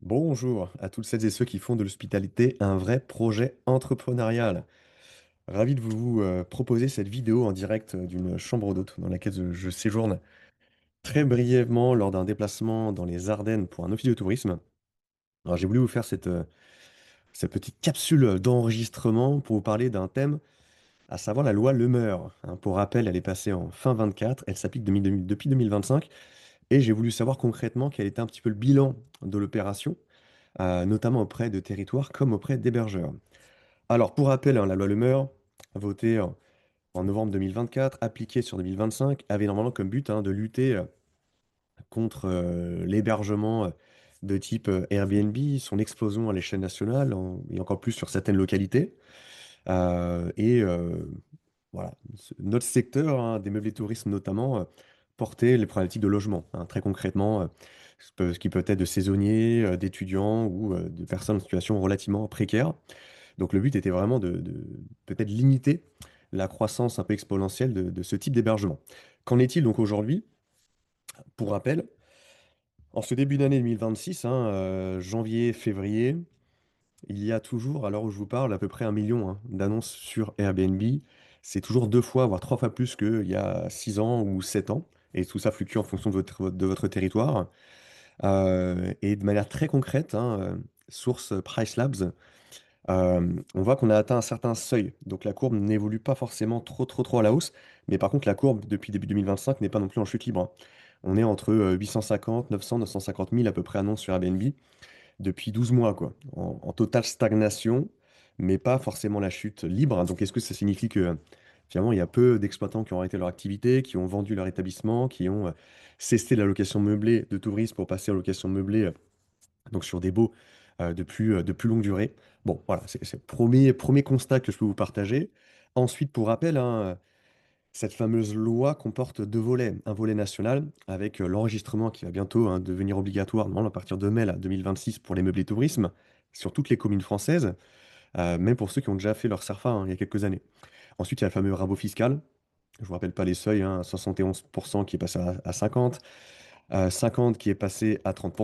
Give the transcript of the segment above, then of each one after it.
Bonjour à toutes celles et ceux qui font de l'hospitalité un vrai projet entrepreneurial. Ravi de vous proposer cette vidéo en direct d'une chambre d'hôte dans laquelle je séjourne très brièvement lors d'un déplacement dans les Ardennes pour un office de tourisme. Alors j'ai voulu vous faire cette petite capsule d'enregistrement pour vous parler d'un thème, à savoir la loi Lemeur, hein. Pour rappel, elle est passée en fin 24, elle s'applique depuis 2025 et j'ai voulu savoir concrètement quel était un petit peu le bilan de l'opération, notamment auprès de territoires comme auprès d'hébergeurs. Alors, pour rappel, hein, la loi Lemeur, votée en novembre 2024, appliquée sur 2025, avait normalement comme but, hein, de lutter contre l'hébergement de type Airbnb, son explosion à l'échelle nationale et encore plus sur certaines localités. Et voilà, notre secteur, hein, des meublés tourisme notamment, portait les problématiques de logement, hein, très concrètement, ce qui peut être de saisonniers, d'étudiants ou de personnes en situation relativement précaire. Donc le but était vraiment de peut-être limiter la croissance un peu exponentielle de ce type d'hébergement. Qu'en est-il donc aujourd'hui? Pour rappel, en ce début d'année 2026, hein, janvier, février, il y a toujours, à l'heure où je vous parle, à peu près 1 million, hein, d'annonces sur Airbnb. C'est toujours 2 fois, voire 3 fois plus qu'il y a 6 ans ou 7 ans, et tout ça fluctue en fonction de votre territoire. Et de manière très concrète, hein, source Price Labs, on voit qu'on a atteint un certain seuil. Donc la courbe n'évolue pas forcément trop à la hausse, mais par contre la courbe depuis début 2025 n'est pas non plus en chute libre, hein. On est entre 850, 900, 950 000 à peu près annonces sur Airbnb depuis 12 mois, quoi, en totale stagnation, mais pas forcément la chute libre, hein. Donc est-ce que ça signifie que finalement il y a peu d'exploitants qui ont arrêté leur activité, qui ont vendu leur établissement, qui ont cessé la location meublée de tourisme pour passer en location meublée, donc sur des baux de plus longue durée? Bon, voilà, c'est le premier constat que je peux vous partager. Ensuite, pour rappel, hein, cette fameuse loi comporte 2 volets. Un volet national avec, l'enregistrement qui va bientôt, hein, devenir obligatoire, normalement à partir de mai là, 2026 pour les meublés tourisme, sur toutes les communes françaises, même pour ceux qui ont déjà fait leur CERFA, hein, il y a quelques années. Ensuite, il y a le fameux rabot fiscal. Je vous rappelle pas les seuils, hein, 71 qui est passé à 50, 50 qui est passé à 30.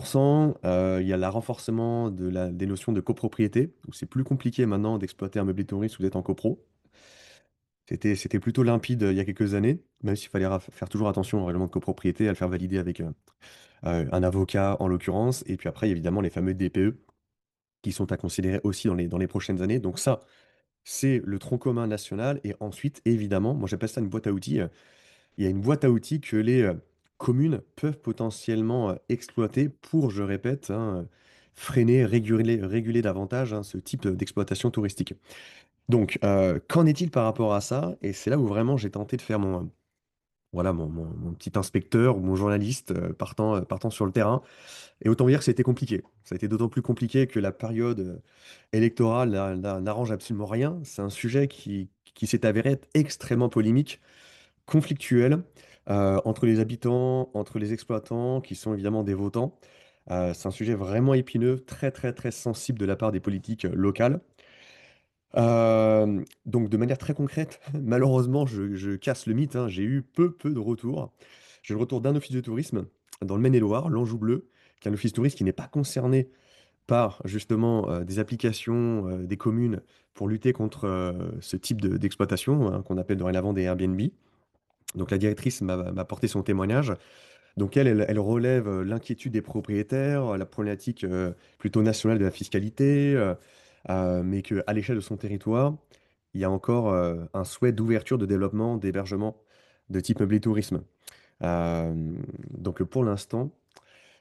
Il y a le renforcement des notions de copropriété, où c'est plus compliqué maintenant d'exploiter un meublé touriste ou d'être en copro. C'était plutôt limpide, il y a quelques années, même s'il fallait faire toujours attention au règlement de copropriété, à le faire valider avec, un avocat en l'occurrence. Et puis après, il y a évidemment les fameux DPE qui sont à considérer aussi dans les prochaines années. Donc ça, c'est le tronc commun national. Et ensuite, évidemment, moi j'appelle ça une boîte à outils. Il y a une boîte à outils que les communes peuvent potentiellement exploiter pour, je répète, hein, freiner, réguler davantage, hein, ce type d'exploitation touristique. Donc, qu'en est-il par rapport à ça? Et c'est là où vraiment j'ai tenté de faire voilà, mon petit inspecteur ou mon journaliste partant sur le terrain. Et autant dire que c'était compliqué. Ça a été d'autant plus compliqué que la période électorale n'arrange absolument rien. C'est un sujet qui s'est avéré être extrêmement polémique, conflictuel, entre les habitants, entre les exploitants, qui sont évidemment des votants. C'est un sujet vraiment épineux, très sensible de la part des politiques locales. Donc de manière très concrète, malheureusement, je casse le mythe, hein, j'ai eu peu de retours. J'ai le retour d'un office de tourisme dans le Maine-et-Loire, l'Anjou Bleu, qui est un office de tourisme qui n'est pas concerné par justement, des applications, des communes pour lutter contre, ce type d'exploitation, hein, qu'on appelle dorénavant des Airbnb. Donc la directrice m'a porté son témoignage. Donc elle relève, l'inquiétude des propriétaires, la problématique, plutôt nationale de la fiscalité, mais qu'à l'échelle de son territoire, il y a encore, un souhait d'ouverture, de développement, d'hébergement de type meublé tourisme. Donc, pour l'instant,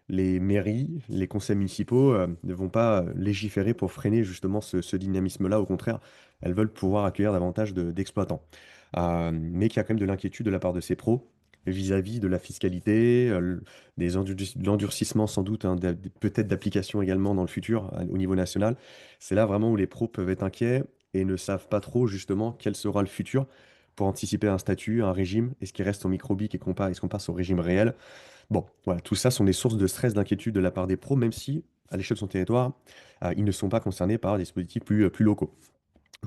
les mairies, les conseils municipaux, ne vont pas, légiférer pour freiner justement ce dynamisme-là. Au contraire, elles veulent pouvoir accueillir davantage d'exploitants. Mais qu'il y a quand même de l'inquiétude de la part de ces pros vis-à-vis de la fiscalité, l'endurcissement sans doute, hein, peut-être d'application également dans le futur, au niveau national. C'est là vraiment où les pros peuvent être inquiets et ne savent pas trop justement quel sera le futur pour anticiper un statut, un régime. Est-ce qu'il reste en microbique et est-ce qu'on passe au régime réel? Bon, voilà, tout ça sont des sources de stress, d'inquiétude de la part des pros, même si, à l'échelle de son territoire, ils ne sont pas concernés par des dispositifs plus locaux.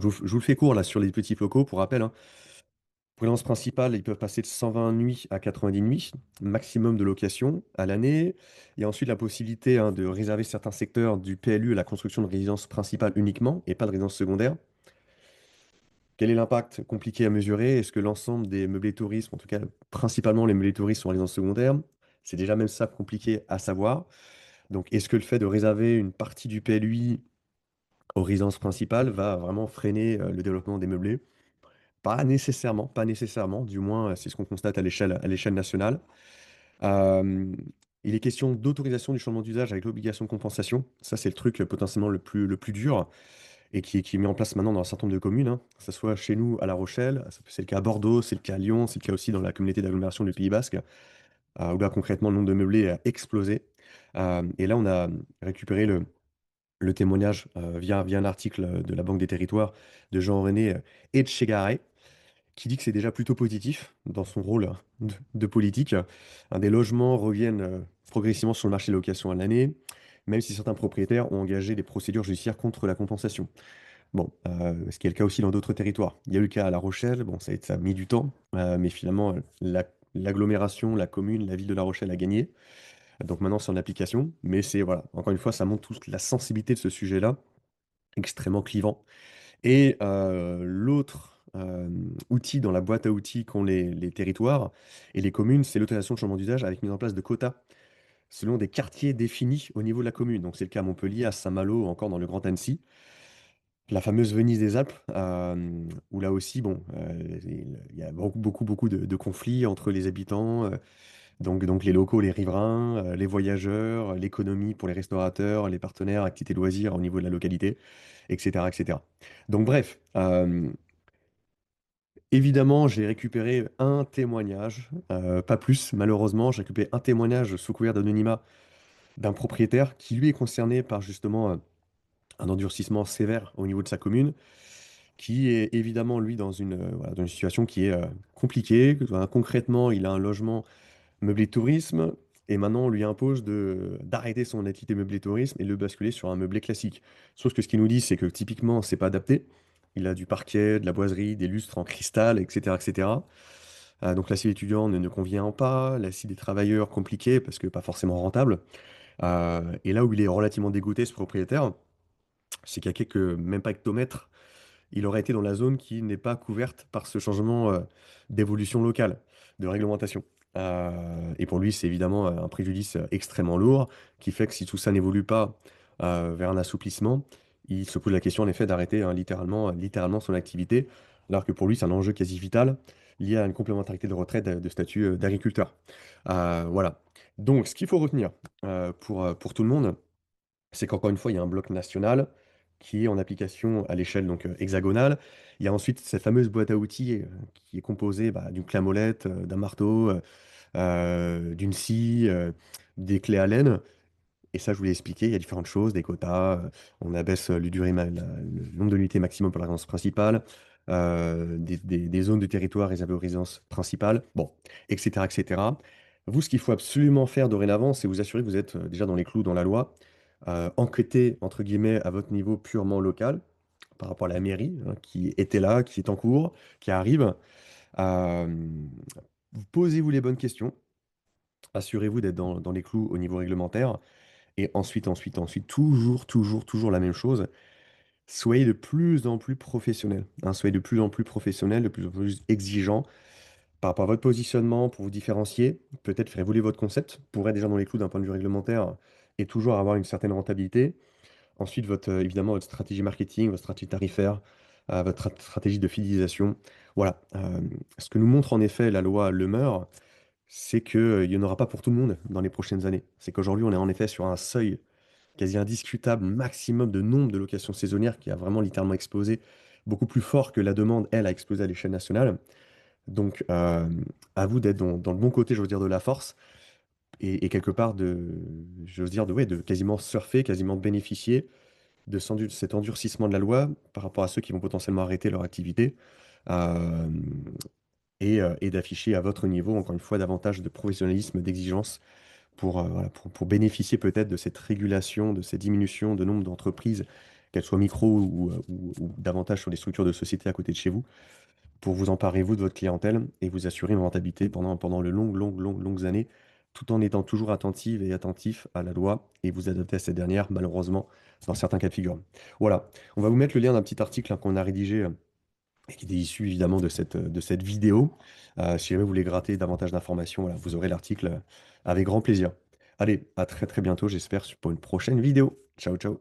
Je vous le fais court là sur les dispositifs locaux, pour rappel, hein. Pour résidence principale, ils peuvent passer de 120 nuits à 90 nuits, maximum de location à l'année. Il y a ensuite la possibilité hein, de réserver certains secteurs du PLU à la construction de résidences principales uniquement et pas de résidences secondaires. Quel est l'impact? Compliqué à mesurer. Est-ce que l'ensemble des meublés tourisme, en tout cas principalement les meublés tourisme sont en résidence secondaire? C'est déjà même ça compliqué à savoir. Donc est-ce que le fait de réserver une partie du PLUI aux résidences principales va vraiment freiner le développement des meublés? Pas nécessairement, pas nécessairement, du moins c'est ce qu'on constate à l'échelle nationale. Euh, il est question d'autorisation du changement d'usage avec l'obligation de compensation. Ça, c'est le truc potentiellement le plus dur et qui est mis en place maintenant dans un certain nombre de communes, hein. Que ce soit chez nous à La Rochelle, c'est le cas à Bordeaux, c'est le cas à Lyon, c'est le cas aussi dans la communauté d'agglomération du Pays Basque, où là concrètement le nombre de meublés a explosé. Et là, on a récupéré le témoignage via un article de la Banque des Territoires de Jean René Etchegaray, qui dit que c'est déjà plutôt positif dans son rôle de politique. Des logements reviennent progressivement sur le marché de la location à l'année, même si certains propriétaires ont engagé des procédures judiciaires contre la compensation. Bon, ce qui est le cas aussi dans d'autres territoires. Il y a eu le cas à La Rochelle, bon, ça a mis du temps, mais finalement, l'agglomération, la commune, la ville de La Rochelle a gagné. Donc maintenant, c'est en application, mais c'est, voilà, encore une fois, ça montre toute la sensibilité de ce sujet-là, extrêmement clivant. Et l'autre outil dans la boîte à outils qu'ont les territoires et les communes, c'est l'autorisation de changement d'usage avec mise en place de quotas selon des quartiers définis au niveau de la commune. Donc c'est le cas à Montpellier, à Saint-Malo ou encore dans le Grand Annecy. La fameuse Venise des Alpes, où là aussi, bon, il y a beaucoup de conflits entre les habitants, donc les locaux, les riverains, les voyageurs, l'économie pour les restaurateurs, les partenaires, activités loisirs au niveau de la localité, etc., etc. Donc bref, évidemment, j'ai récupéré un témoignage, pas plus, malheureusement, j'ai récupéré un témoignage sous couvert d'anonymat d'un propriétaire qui lui est concerné par justement un endurcissement sévère au niveau de sa commune, qui est évidemment lui dans voilà, dans une situation qui est compliquée. Concrètement, il a un logement meublé tourisme, et maintenant on lui impose d'arrêter son activité meublé tourisme et de le basculer sur un meublé classique. Sauf que ce qu'il nous dit, c'est que typiquement, c'est pas adapté. Il a du parquet, de la boiserie, des lustres en cristal, etc., etc. Donc l'acide étudiant ne convient pas, l'acide des travailleurs compliqué parce que pas forcément rentable. Et là où il est relativement dégoûté, ce propriétaire, c'est qu'il y a quelques, même pas hectomètres, il aurait été dans la zone qui n'est pas couverte par ce changement d'évolution locale, de réglementation. Et pour lui, c'est évidemment un préjudice extrêmement lourd, qui fait que si tout ça n'évolue pas vers un assouplissement, il se pose la question en effet d'arrêter hein, littéralement son activité, alors que pour lui, c'est un enjeu quasi vital lié à une complémentarité de retraite de statut d'agriculteur. Voilà. Donc, ce qu'il faut retenir pour tout le monde, c'est qu'encore une fois, il y a un bloc national qui est en application à l'échelle donc hexagonale. Il y a ensuite cette fameuse boîte à outils qui est composée bah, d'une clé à molette, d'un marteau, d'une scie, des clés Allen. Et ça, je voulais expliquer, il y a différentes choses, des quotas, on abaisse le nombre de nuitées maximum pour la résidence principale, des zones de territoire réservées aux résidences principales, bon, etc., etc. Vous, ce qu'il faut absolument faire dorénavant, c'est vous assurer que vous êtes déjà dans les clous, dans la loi, enquêter, entre guillemets, à votre niveau purement local, par rapport à la mairie, hein, qui était là, qui est en cours, qui arrive. Euh, Posez-vous les bonnes questions, assurez-vous d'être dans les clous au niveau réglementaire. Et ensuite, toujours la même chose. Soyez de plus en plus professionnel, hein. Soyez de plus en plus professionnel, de plus en plus exigeant par rapport à votre positionnement pour vous différencier. Peut-être faire évoluer votre concept pour être déjà dans les clous d'un point de vue réglementaire et toujours avoir une certaine rentabilité. Ensuite, évidemment, votre stratégie marketing, votre stratégie tarifaire, votre stratégie de fidélisation. Voilà. Ce que nous montre en effet la loi Le Meur, c'est qu'il n'y en aura pas pour tout le monde dans les prochaines années. C'est qu'aujourd'hui, on est en effet sur un seuil quasi indiscutable maximum de nombre de locations saisonnières qui a vraiment littéralement explosé, beaucoup plus fort que la demande, elle, a explosé à l'échelle nationale. Donc, à vous d'être dans le bon côté, je veux dire, de la force, et quelque part j'ose dire, ouais, de quasiment surfer, quasiment bénéficier de cet endurcissement de la loi par rapport à ceux qui vont potentiellement arrêter leur activité, euh, et d'afficher à votre niveau, encore une fois, davantage de professionnalisme, d'exigence voilà, pour bénéficier peut-être de cette régulation, de cette diminution de nombre d'entreprises, qu'elles soient micro ou davantage sur des structures de société à côté de chez vous. pour vous emparer, vous, de votre clientèle et vous assurer une rentabilité pendant de longues années, tout en étant toujours attentive et attentif à la loi et vous adapter à cette dernière, malheureusement, dans certains cas de figure. Voilà, on va vous mettre le lien d'un petit article, hein, qu'on a rédigé, et qui est issu évidemment de cette vidéo. Si jamais vous voulez gratter davantage d'informations, voilà, vous aurez l'article, avec grand plaisir. Allez, à très, très bientôt, j'espère, pour une prochaine vidéo. Ciao, ciao.